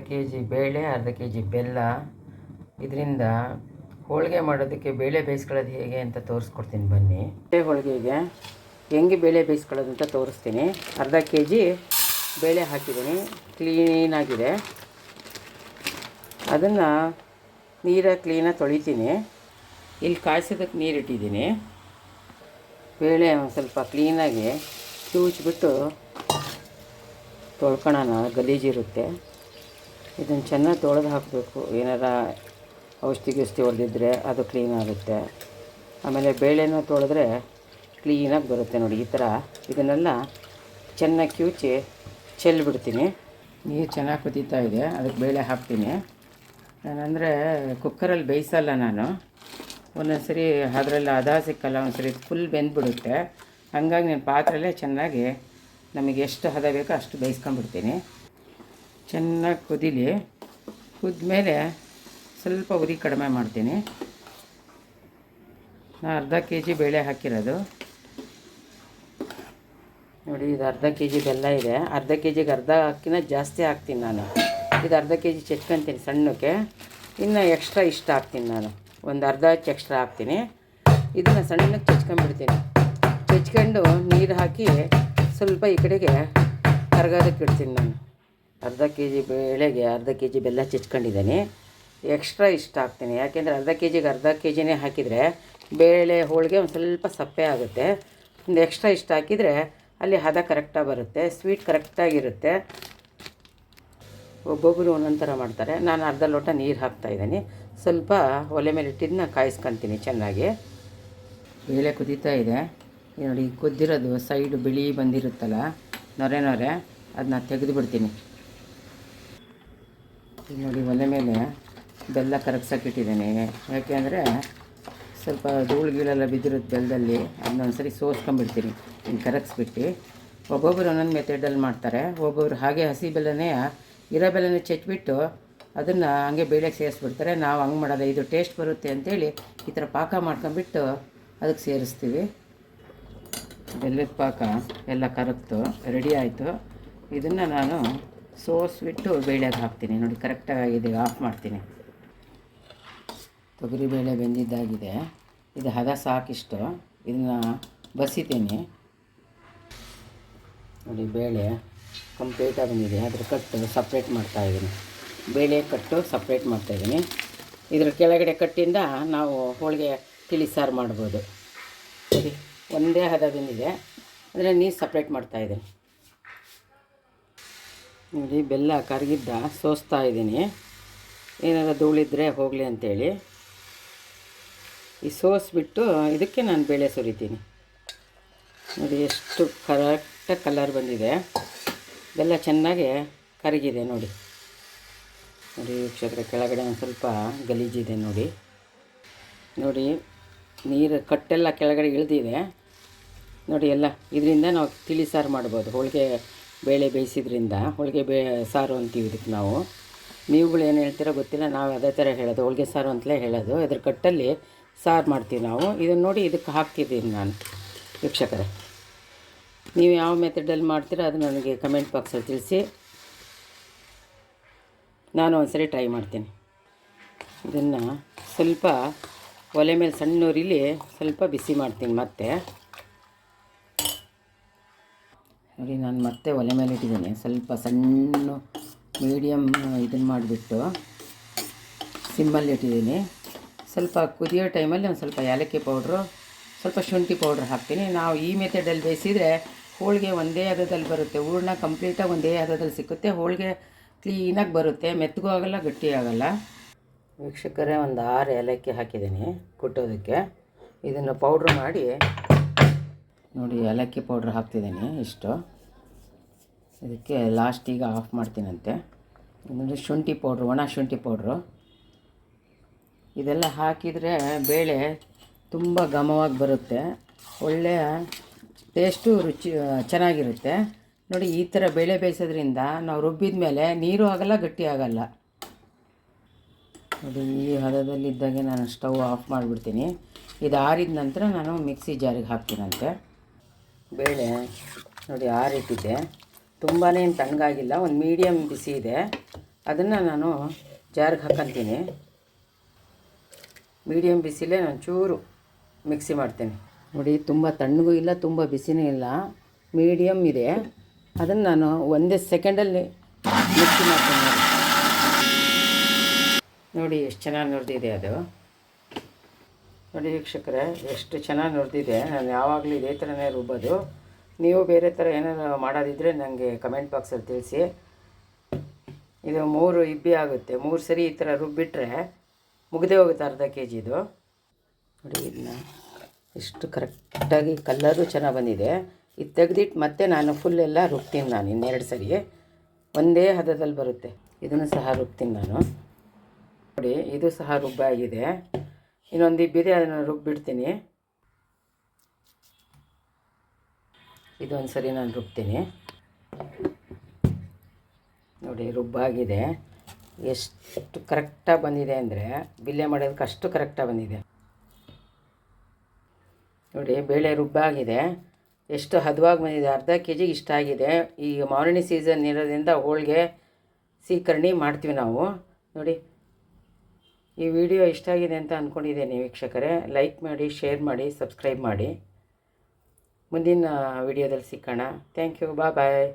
KG ಬೇಳೆ, ಅರ್ಧ KG ಬೆಲ್ಲ. ಇದರಿಂದ ಹೋಳಿಗೆ ಮಾಡೋದಕ್ಕೆ ಬೇಳೆ ಬೇಯಿಸ್ಕೊಳ್ಳೋದು ಹೇಗೆ ಅಂತ ತೋರಿಸ್ಕೊಡ್ತೀನಿ ಬನ್ನಿ. ಹೋಳಿಗೆಗೆ ಹೆಂಗೆ ಬೇಳೆ ಬೇಯಿಸ್ಕೊಳ್ಳೋದು ಅಂತ ತೋರಿಸ್ತೀನಿ. ಅರ್ಧ ಕೆಜಿ ಬೇಳೆ ಹಾಕಿದ್ದೀನಿ, ಕ್ಲೀನಾಗಿದೆ. ಅದನ್ನು ನೀರಾಗಿ ಕ್ಲೀನಾಗಿ ತೊಳಿತೀನಿ. ಇಲ್ಲಿ ಕಾಯಿಸೋದಕ್ಕೆ ನೀರಿಟ್ಟಿದ್ದೀನಿ. ಬೇಳೆ ಒಂದು ಸ್ವಲ್ಪ ಕ್ಲೀನಾಗಿ ಕಿವುಚ್ಬಿಟ್ಟು ತೊಳ್ಕೊಳ್ಳೋಣ, ಗಲೀಜಿರುತ್ತೆ. ಇದನ್ನು ಚೆನ್ನಾಗಿ ತೊಳೆದು ಹಾಕಬೇಕು. ಏನಾರ ಔಷಧಿ ಹೊಡೆದಿದ್ರೆ ಅದು ಕ್ಲೀನ್ ಆಗುತ್ತೆ. ಆಮೇಲೆ ಬೇಳೆನೂ ತೊಳೆದ್ರೆ ಕ್ಲೀನಾಗಿ ಬರುತ್ತೆ ನೋಡಿ. ಈ ಥರ ಇದನ್ನೆಲ್ಲ ಚೆನ್ನಾಗಿ ಕಿವುಚಿ ಚೆಲ್ಲಿಬಿಡ್ತೀನಿ. ನೀರು ಚೆನ್ನಾಗಿ ಕುದೀತಾ ಇದೆ, ಅದಕ್ಕೆ ಬೇಳೆ ಹಾಕ್ತೀನಿ. ನಾನಂದರೆ ಕುಕ್ಕರಲ್ಲಿ ಬೇಯಿಸಲ್ಲ ನಾನು. ಒಂದೊಂದು ಸರಿ ಅದರಲ್ಲಿ ಹದ ಸಿಕ್ಕಲ್ಲ, ಒಂದು ಸರಿ ಫುಲ್ ಬೆಂದ್ಬಿಡುತ್ತೆ. ಹಾಗಾಗಿ ನಾನು ಪಾತ್ರೆಯಲ್ಲೇ ಚೆನ್ನಾಗಿ ನಮಗೆ ಎಷ್ಟು ಹದ ಬೇಕೋ ಅಷ್ಟು ಬೇಯಿಸ್ಕೊಂಡ್ಬಿಡ್ತೀನಿ. ಚೆನ್ನಾಗಿ ಕುದೀಲಿ. ಕುದ್ಮೇಲೆ ಸ್ವಲ್ಪ ಉರಿ ಕಡಿಮೆ ಮಾಡ್ತೀನಿ. ನಾನು ಅರ್ಧ ಕೆ ಜಿ ಬೇಳೆ ಹಾಕಿರೋದು ನೋಡಿ. ಇದು ಅರ್ಧ ಕೆ ಜಿ ಬೆಲ್ಲ ಇದೆ. ಅರ್ಧ ಕೆ ಜಿಗೆ ಅರ್ಧ ಅಕ್ಕಿನ ಜಾಸ್ತಿ ಹಾಕ್ತೀನಿ ನಾನು. ಇದು ಅರ್ಧ ಕೆ ಜಿ ಚೆಚ್ಕೊತೀನಿ ಸಣ್ಣಕ್ಕೆ. ಇನ್ನು ಎಕ್ಸ್ಟ್ರಾ ಇಷ್ಟ ಹಾಕ್ತೀನಿ ನಾನು, ಒಂದು ಅರ್ಧ ಹಚ್ಚು ಎಕ್ಸ್ಟ್ರಾ ಹಾಕ್ತೀನಿ. ಇದನ್ನು ಸಣ್ಣಕ್ಕೆ ಚೆಚ್ಕೊಂಡ್ಬಿಡ್ತೀನಿ. ಚೆಚ್ಕೊಂಡು ನೀರು ಹಾಕಿ ಸ್ವಲ್ಪ ಈ ಕಡೆಗೆ ಕರಗೋದಕ್ಕೆ ಇಡ್ತೀನಿ ನಾನು. ಅರ್ಧ ಕೆ ಜಿ ಬೇಳೆಗೆ ಅರ್ಧ ಕೆ ಜಿ ಬೆಲ್ಲ ಚೆಚ್ಕೊಂಡಿದ್ದೀನಿ. ಎಕ್ಸ್ಟ್ರಾ ಇಷ್ಟ ಹಾಕ್ತೀನಿ, ಯಾಕೆಂದರೆ ಅರ್ಧ ಕೆ ಜಿಗೆ ಅರ್ಧ ಕೆ ಜಿನೇ ಹಾಕಿದರೆ ಬೇಳೆ ಹೋಳಿಗೆ ಒಂದು ಸ್ವಲ್ಪ ಸಪ್ಪೆ ಆಗುತ್ತೆ. ಒಂದು ಎಕ್ಸ್ಟ್ರಾ ಇಷ್ಟ ಹಾಕಿದರೆ ಅಲ್ಲಿ ಹದ ಕರೆಕ್ಟಾಗಿ ಬರುತ್ತೆ, ಸ್ವೀಟ್ ಕರೆಕ್ಟಾಗಿರುತ್ತೆ. ಒಬ್ಬೊಬ್ಬರು ಒಂದೊಂದು ಥರ ಮಾಡ್ತಾರೆ. ನಾನು ಅರ್ಧ ಲೋಟ ನೀರು ಹಾಕ್ತಾಯಿದ್ದೀನಿ. ಸ್ವಲ್ಪ ಒಲೆ ಮೇಲೆ ಇಟ್ಟಿದ್ದನ್ನ ಕಾಯಿಸ್ಕೊತೀನಿ ಚೆನ್ನಾಗಿ. ಬೇಳೆ ಕುದೀತಾ ಇದೆ ನೋಡಿ. ಕುದ್ದಿರೋದು ಸೈಡು ಬಿಳಿ ಬಂದಿರುತ್ತಲ್ಲ, ನೊರೆ ನೊರೆ, ಅದನ್ನ ತೆಗೆದು ಬಿಡ್ತೀನಿ. ಈಗ ನೋಡಿ ಒಲೆ ಮೇಲೆ ಬೆಲ್ಲ ಕರಗ್ಸೋಕ್ಕಿಟ್ಟಿದ್ದೀನಿ. ಯಾಕೆಂದರೆ ಸ್ವಲ್ಪ ಧೂಳು ಗೀಳೆಲ್ಲ ಬಿದ್ದಿರುತ್ತೆ ಬೆಲ್ಲದಲ್ಲಿ. ಅದನ್ನೊಂದು ಸರಿ ಸೋಸ್ಕೊಂಡ್ಬಿಡ್ತೀನಿ ಹಿಂಗೆ ಕರಗಿಸ್ಬಿಟ್ಟು. ಒಬ್ಬೊಬ್ಬರು ಒಂದೊಂದು ಮೆಥಡಲ್ಲಿ ಮಾಡ್ತಾರೆ. ಒಬ್ಬೊಬ್ರು ಹಾಗೆ ಹಸಿ ಬೆಲ್ಲನೇ ಇರೋ ಬೆಲ್ಲನೇ ಚೆಚ್ಬಿಟ್ಟು ಅದನ್ನು ಹಂಗೆ ಬೇಳೆಗೆ ಸೇರಿಸ್ಬಿಡ್ತಾರೆ. ನಾವು ಹಂಗೆ ಮಾಡೋದು, ಇದು ಟೇಸ್ಟ್ ಬರುತ್ತೆ ಅಂಥೇಳಿ ಈ ಥರ ಪಾಕ ಮಾಡ್ಕೊಂಬಿಟ್ಟು ಅದಕ್ಕೆ ಸೇರಿಸ್ತೀವಿ. ಬೆಲ್ಲದ ಪಾಕ ಎಲ್ಲ ಕರಗ್ತು, ರೆಡಿ ಆಯಿತು. ಇದನ್ನು ನಾನು ಸೋಸ್ಬಿಟ್ಟು ಬೇಳೆಗೆ ಹಾಕ್ತೀನಿ ನೋಡಿ. ಕರೆಕ್ಟಾಗಿದೆ. ಆಫ್ ಮಾಡ್ತೀನಿ. ತೊಗರಿಬೇಳೆ ಬೆಂದಿದ್ದಾಗಿದೆ. ಇದು ಹದ ಸಾಕಿಷ್ಟು. ಇದನ್ನು ಬಸಿತೀನಿ ನೋಡಿ. ಬೇಳೆ ಕಂಪ್ಲೀಟಾಗಿ ಬಂದಿದೆ. ಅದ್ರ ಕಟ್ಟು ಸಪ್ರೇಟ್ ಮಾಡ್ತಾಯಿದ್ದೀನಿ. ಬೇಳೆ ಕಟ್ಟು ಸಪ್ರೇಟ್ ಮಾಡ್ತಾಯಿದ್ದೀನಿ. ಇದ್ರ ಕೆಳಗಡೆ ಕಟ್ಟಿಂದ ನಾವು ಹೋಳಿಗೆ ತಿಳಿ ಸಾರು ಮಾಡ್ಬೋದು. ಸರಿ, ಒಂದೇ ಹದ ಬಂದಿದೆ. ಅಂದರೆ ನೀರು ಸಪ್ರೇಟ್ ಮಾಡ್ತಾಯಿದ್ದೀನಿ ನೋಡಿ. ಬೆಲ್ಲ ಕರಗಿದ್ದ ಸೋಸ್ತಾ ಇದ್ದೀನಿ, ಏನಾರು ಧೂಳಿದ್ರೆ ಹೋಗಲಿ ಅಂಥೇಳಿ. ಈ ಸೋಸ್ಬಿಟ್ಟು ಇದಕ್ಕೆ ನಾನು ಬೇಳೆ ಸುರಿತೀನಿ ನೋಡಿ. ಎಷ್ಟು ಕರೆಕ್ಟಾಗಿ ಕಲರ್ ಬಂದಿದೆ. ಬೆಲ್ಲ ಚೆನ್ನಾಗಿ ಕರಗಿದೆ ನೋಡಿ. ನೋಡಿ ವೀಕ್ಷಕರೇ, ಕೆಳಗಡೆ ಒಂದು ಸ್ವಲ್ಪ ಗಲೀಜಿದೆ ನೋಡಿ. ನೋಡಿ ನೀರು ಕಟ್ಟೆಲ್ಲ ಕೆಳಗಡೆ ಇಳಿದಿದೆ ನೋಡಿ. ಎಲ್ಲ ಇದರಿಂದ ನಾವು ತಿಳಿ ಸಾರು ಮಾಡ್ಬೋದು. ಹೋಳಿಗೆ ಬೇಳೆ ಬೇಯಿಸಿದ್ರಿಂದ ಹೋಳಿಗೆ ಸಾರು ಅಂತೀವಿ ಇದಕ್ಕೆ ನಾವು. ನೀವುಗಳು ಏನು ಹೇಳ್ತೀರೋ ಗೊತ್ತಿಲ್ಲ, ನಾವು ಅದೇ ಥರ ಹೇಳೋದು, ಹೋಳಿಗೆ ಸಾರು ಅಂತಲೇ ಹೇಳೋದು. ಇದ್ರ ಕಟ್ಟಲ್ಲಿ ಸಾರು ಮಾಡ್ತೀವಿ ನಾವು. ಇದನ್ನು ನೋಡಿ ಇದಕ್ಕೆ ಹಾಕ್ತಿದ್ದೀನಿ ನಾನು. ವೀಕ್ಷಕರೇ, ನೀವು ಯಾವ ಮೆಥಡಲ್ಲಿ ಮಾಡ್ತೀರೋ ಅದು ನನಗೆ ಕಮೆಂಟ್ ಬಾಕ್ಸಲ್ಲಿ ತಿಳಿಸಿ. ನಾನು ಒಂದು ಸರಿ ಟ್ರೈ ಮಾಡ್ತೀನಿ. ಇದನ್ನು ಸ್ವಲ್ಪ ಒಲೆ ಮೇಲೆ ಸಣ್ಣ ಉರಿಲಿ ಸ್ವಲ್ಪ ಬಿಸಿ ಮಾಡ್ತೀನಿ. ಮತ್ತೆ ನೋಡಿ, ನಾನು ಮತ್ತೆ ಒಲೆ ಮೇಲೆ ಇಟ್ಟಿದ್ದೀನಿ. ಸ್ವಲ್ಪ ಸಣ್ಣ ಮೀಡಿಯಮ್ ಇದನ್ನು ಮಾಡಿಬಿಟ್ಟು ಸಿಮ್ಮಲ್ಲಿ ಇಟ್ಟಿದ್ದೀನಿ. ಸ್ವಲ್ಪ ಕುದಿಯೋ ಟೈಮಲ್ಲಿ ಒಂದು ಸ್ವಲ್ಪ ಏಲಕ್ಕಿ ಪೌಡ್ರು, ಸ್ವಲ್ಪ ಶುಂಠಿ ಪೌಡ್ರ್ ಹಾಕ್ತೀನಿ. ನಾವು ಈ ಮೆಥಡಲ್ಲಿ ಬೇಯಿಸಿದರೆ ಹೋಳಿಗೆ ಒಂದೇ ಹದದಲ್ಲಿ ಬರುತ್ತೆ. ಹೂರಣ ಕಂಪ್ಲೀಟಾಗಿ ಒಂದೇ ಹದದಲ್ಲಿ ಸಿಕ್ಕುತ್ತೆ. ಹೋಳಿಗೆ ಕ್ಲೀನಾಗಿ ಬರುತ್ತೆ, ಮೆತ್ತಗೂ ಆಗೋಲ್ಲ, ಗಟ್ಟಿ ಆಗೋಲ್ಲ. ವೀಕ್ಷಕರೇ, ಒಂದು 6 ಏಲಕ್ಕಿ ಹಾಕಿದ್ದೀನಿ ಕುಟ್ಟೋದಕ್ಕೆ. ಇದನ್ನು ಪೌಡ್ರ್ ಮಾಡಿ ನೋಡಿ. ಏಲಕ್ಕಿ ಪೌಡ್ರ್ ಹಾಕ್ತಿದ್ದೀನಿ ಇಷ್ಟು. ಇದಕ್ಕೆ ಲಾಸ್ಟಿಗೆ ಆಫ್ ಮಾಡ್ತೀನಂತೆ. ಇನ್ನೊಂದು ಶುಂಠಿ ಪೌಡ್ರು, ಒಣ ಶುಂಠಿ ಪೌಡ್ರು. ಇದೆಲ್ಲ ಹಾಕಿದರೆ ಬೇಳೆ ತುಂಬ ಘಮವಾಗಿ ಬರುತ್ತೆ, ಒಳ್ಳೆಯ ಟೇಸ್ಟು ರುಚಿ ಚೆನ್ನಾಗಿರುತ್ತೆ ನೋಡಿ. ಈ ಥರ ಬೇಳೆ ಬೇಯಿಸೋದ್ರಿಂದ ನಾವು ರುಬ್ಬಿದ ಮೇಲೆ ನೀರು ಆಗೋಲ್ಲ, ಗಟ್ಟಿ ಆಗೋಲ್ಲ ನೋಡಿ. ಈ ಹದದಲ್ಲಿದ್ದಾಗೆ ನಾನು ಸ್ಟವ್ ಆಫ್ ಮಾಡಿಬಿಡ್ತೀನಿ. ಇದು ಆರಿದ ನಂತರ ನಾನು ಮಿಕ್ಸಿ ಜಾರಿಗೆ ಹಾಕ್ತೀನಂತೆ. ಬೇಳೆ ನೋಡಿ ಆರಿಟ್ಟಿದ್ದೆ, ತುಂಬಾ ತಣ್ಣಗಾಗಿಲ್ಲ, ಒಂದು ಮೀಡಿಯಮ್ ಬಿಸಿ ಇದೆ. ಅದನ್ನು ನಾನು ಜಾರ್ಗೆ ಹಾಕ್ಕೊಂತೀನಿ. ಮೀಡಿಯಮ್ ಬಿಸಿಲೇ ನಾನು ಚೂರು ಮಿಕ್ಸಿ ಮಾಡ್ತೀನಿ. ನೋಡಿ, ತುಂಬ ತಣ್ಣಗೂ ಇಲ್ಲ, ತುಂಬ ಬಿಸಿನೂ ಇಲ್ಲ, ಮೀಡಿಯಮ್ ಇದೆ. ಅದನ್ನು ನಾನು ಒಂದೇ ಸೆಕೆಂಡಲ್ಲಿ ಮಿಕ್ಸಿ ಮಾಡ್ತೀನಿ. ನೋಡಿ ಎಷ್ಟು ಚೆನ್ನಾಗಿ ನುರಿದಿದೆ ಅದು. ನೋಡಿ ವೀಕ್ಷಕರೇ, ಎಷ್ಟು ಚೆನ್ನಾಗಿ ನುರಿದಿದೆ. ನಾನು ಯಾವಾಗಲೂ ಇದೇ ಥರನೇ ರುಬ್ಬೋದು. ನೀವು ಬೇರೆ ಥರ ಏನಾದ್ರು ಮಾಡೋದಿದ್ದರೆ ನನಗೆ ಕಮೆಂಟ್ ಬಾಕ್ಸಲ್ಲಿ ತಿಳಿಸಿ. ಇದು 3 ಇಬ್ಬಿ ಆಗುತ್ತೆ. 3 ಸರಿ ಈ ಥರ ರುಬ್ಬಿಟ್ರೆ ಮುಗಿದೇ ಹೋಗುತ್ತೆ ಅರ್ಧ kgದು. ನೋಡಿ, ಇದನ್ನ ಎಷ್ಟು ಕರೆಕ್ಟಾಗಿ ಕಲ್ಲರು ಚೆನ್ನಾಗಿ ಬಂದಿದೆ. ಇದು ತೆಗೆದಿಟ್ಟು ಮತ್ತೆ ನಾನು ಫುಲ್ ಎಲ್ಲ ರುಬ್ತೀನಿ. ನಾನು ಇನ್ನೆರಡು ಸರಿ ಒಂದೇ ಹದದಲ್ಲಿ ಬರುತ್ತೆ. ಇದನ್ನು ಸಹ ರುಬ್ತೀನಿ ನಾನು. ನೋಡಿ, ಇದು ಸಹ ರುಬ್ಬಾಗಿದೆ. ಇನ್ನೊಂದು ಇಬ್ಬಿದೆ, ಅದನ್ನು ರುಬ್ಬಿಡ್ತೀನಿ. ಇದೊಂದು ಸರಿ ನಾನು ರುಬ್ತೀನಿ. ನೋಡಿ, ರುಬ್ಬಾಗಿದೆ. ಎಷ್ಟು ಕರೆಕ್ಟಾಗಿ ಬಂದಿದೆ ಅಂದರೆ ಬಿಲ್ಲೆ ಮಾಡೋದಕ್ಕೆ ಅಷ್ಟು ಕರೆಕ್ಟಾಗಿ ಬಂದಿದೆ. ನೋಡಿ, ಬೇಳೆ ರುಬ್ಬಾಗಿದೆ, ಎಷ್ಟು ಹದವಾಗಿ ಬಂದಿದೆ. ಅರ್ಧ kg ಇಷ್ಟ ಆಗಿದೆ. ಈಗ ಮಾರ್ನಿ ಸೀಸನ್ ಇರೋದ್ರಿಂದ ಹೋಳಿಗೆ ಸೀಕರಣಿ ಮಾಡ್ತೀವಿ ನಾವು. ನೋಡಿ, ಈ ವಿಡಿಯೋ ಇಷ್ಟ ಆಗಿದೆ ಅಂತ ಅಂದ್ಕೊಂಡಿದ್ದೇನೆ ವೀಕ್ಷಕರೇ. ಲೈಕ್ ಮಾಡಿ, ಶೇರ್ ಮಾಡಿ, ಸಬ್ಸ್ಕ್ರೈಬ್ ಮಾಡಿ. ಮುಂದಿನ ವಿಡಿಯೋದಲ್ಲಿ ಸಿಕ್ಕೋಣ. Thank you. ಬಾಯ್.